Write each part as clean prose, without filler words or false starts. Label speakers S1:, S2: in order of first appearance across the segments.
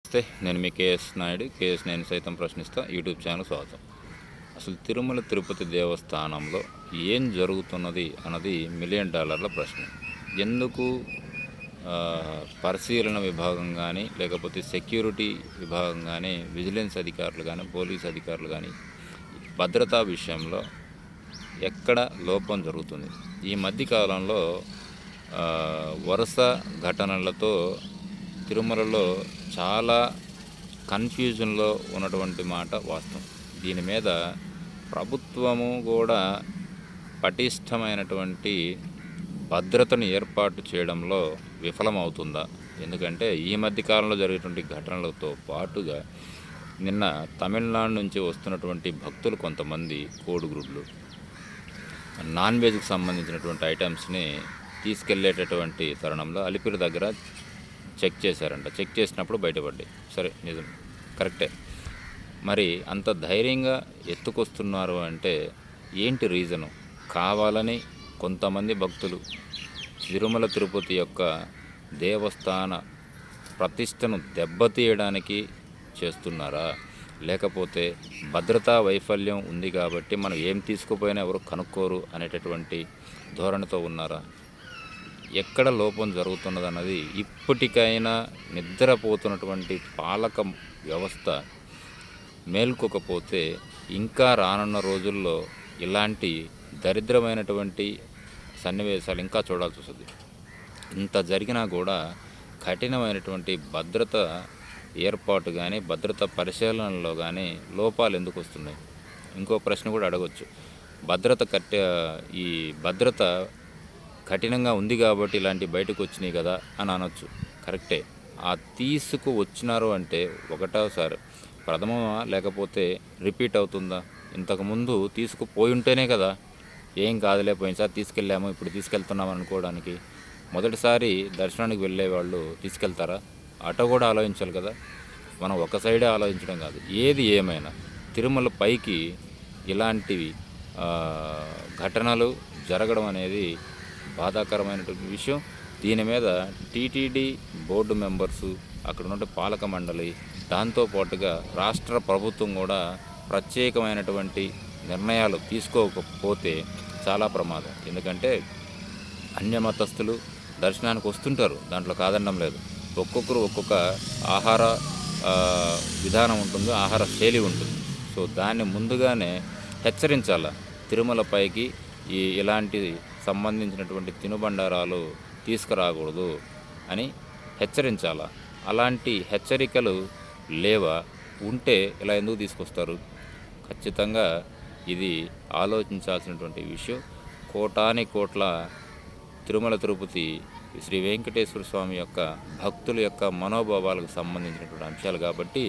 S1: నమస్తే, నేను మీ కేఎస్ నాయుడు. నేను సైతం ప్రశ్నిస్తా యూట్యూబ్ ఛానల్ స్వాగతం. అసలు తిరుమల తిరుపతి దేవస్థానంలో ఏం జరుగుతున్నది అన్నది $1,000,000 ప్రశ్న. ఎందుకు పరిశీలన విభాగం కానీ, లేకపోతే సెక్యూరిటీ విభాగం కానీ, విజిలెన్స్ అధికారులు కానీ, పోలీస్ అధికారులు కానీ భద్రతా విషయంలో ఎక్కడ లోపం జరుగుతుంది? ఈ మధ్యకాలంలో వరుస ఘటనలతో తిరుమలలో చాలా కన్ఫ్యూజన్లో ఉన్నటువంటి మాట వాస్తవం. దీని మీద ప్రభుత్వము కూడా పటిష్టమైనటువంటి భద్రతను ఏర్పాటు చేయడంలో విఫలమవుతుందా? ఎందుకంటే ఈ మధ్యకాలంలో జరిగేటువంటి ఘటనలతో పాటుగా నిన్న తమిళనాడు నుంచి వస్తున్నటువంటి భక్తులు కొంతమంది కోడిగుడ్లు, నాన్ వెజ్కి సంబంధించినటువంటి ఐటమ్స్ని తీసుకెళ్లేటటువంటి తరుణంలో అలిపిరి దగ్గర చెక్ చేశారంట. చెక్ చేసినప్పుడు బయటపడ్డాయి. సరే, నిజం, కరెక్టే. మరి అంత ధైర్యంగా ఎత్తుకొస్తున్నారు అంటే ఏంటి రీజను? కావాలని కొంతమంది భక్తులు తిరుమల తిరుపతి యొక్క దేవస్థాన ప్రతిష్టను దెబ్బతీయడానికి చేస్తున్నారా? లేకపోతే భద్రతా వైఫల్యం ఉంది కాబట్టి మనం ఏం తీసుకుపోయినా ఎవరు కనుక్కోరు అనేటటువంటి ధోరణితో ఉన్నారా? ఎక్కడ లోపం జరుగుతున్నదన్నది ఇప్పటికైనా నిద్రపోతున్నటువంటి పాలక వ్యవస్థ మేల్కొకపోతే ఇంకా రానున్న రోజుల్లో ఇలాంటి దరిద్రమైనటువంటి సన్నివేశాలు ఇంకా చూడాల్సి వస్తుంది. ఇంత జరిగినా కూడా కఠినమైనటువంటి భద్రత ఏర్పాటు కానీ, భద్రత పరిశీలనలో కానీ లోపాలు ఎందుకు వస్తున్నాయి? ఇంకో ప్రశ్న కూడా అడగవచ్చు. ఈ భద్రత కఠినంగా ఉంది కాబట్టి ఇలాంటి బయటకు వచ్చినాయి కదా అని అనొచ్చు. కరెక్టే. ఆ తీసుకు వచ్చినారు అంటే ఒకటోసారి ప్రథమమా, లేకపోతే రిపీట్ అవుతుందా? ఇంతకుముందు తీసుకుపోయి ఉంటేనే కదా ఏం కాదులే, పోయినసారి తీసుకెళ్ళాము ఇప్పుడు తీసుకెళ్తున్నాం అనుకోవడానికి. మొదటిసారి దర్శనానికి వెళ్ళే వాళ్ళు తీసుకెళ్తారా? అటో కూడా ఆలోచించాలి కదా. మనం ఒక సైడే ఆలోచించడం కాదు. ఏది ఏమైనా తిరుమల పైకి ఇలాంటివి ఘటనలు జరగడం అనేది బాధాకరమైనటువంటి విషయం. దీని మీద టీటీడీ బోర్డు మెంబర్సు, అక్కడ ఉన్న పాలక మండలి, దాంతోపాటుగా రాష్ట్ర ప్రభుత్వం కూడా ప్రత్యేకమైనటువంటి నిర్ణయాలు తీసుకోకపోతే చాలా ప్రమాదం. ఎందుకంటే అన్యమతస్థులు దర్శనానికి వస్తుంటారు, దాంట్లో కాదనడం లేదు. ఒక్కొక్కరు ఒక్కొక్క ఆహార విధానం ఉంటుంది, ఆహార శైలి ఉంటుంది. సో దాన్ని ముందుగానే హెచ్చరించాల. తిరుమల పైకి ఇలాంటి సంబంధించినటువంటి తినుబండారాలు తీసుకురాకూడదు అని హెచ్చరించాలా. అలాంటి హెచ్చరికలు లేవా? ఉంటే ఇలా ఎందుకు తీసుకొస్తారు? ఖచ్చితంగా ఇది ఆలోచించాల్సినటువంటి విషయం. కోటాని కోట్ల తిరుమల తిరుపతి శ్రీ వెంకటేశ్వర స్వామి యొక్క భక్తుల యొక్క మనోభావాలకు సంబంధించినటువంటి అంశాలు కాబట్టి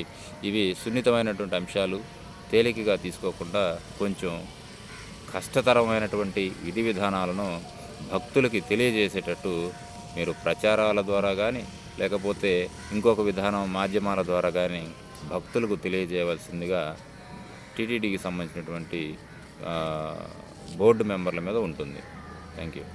S1: ఇవి సున్నితమైనటువంటి అంశాలు. తేలికగా తీసుకోకుండా కొంచెం కష్టతరమైనటువంటి విధి విధానాలను భక్తులకి తెలియజేసేటట్టు మీరు ప్రచారాల ద్వారా కానీ, లేకపోతే ఇంకొక విధానం మాధ్యమాల ద్వారా కానీ భక్తులకు తెలియజేయవలసిందిగా టీటీడీకి సంబంధించినటువంటి బోర్డు మెంబర్ల మీద ఉంటుంది. Thank you.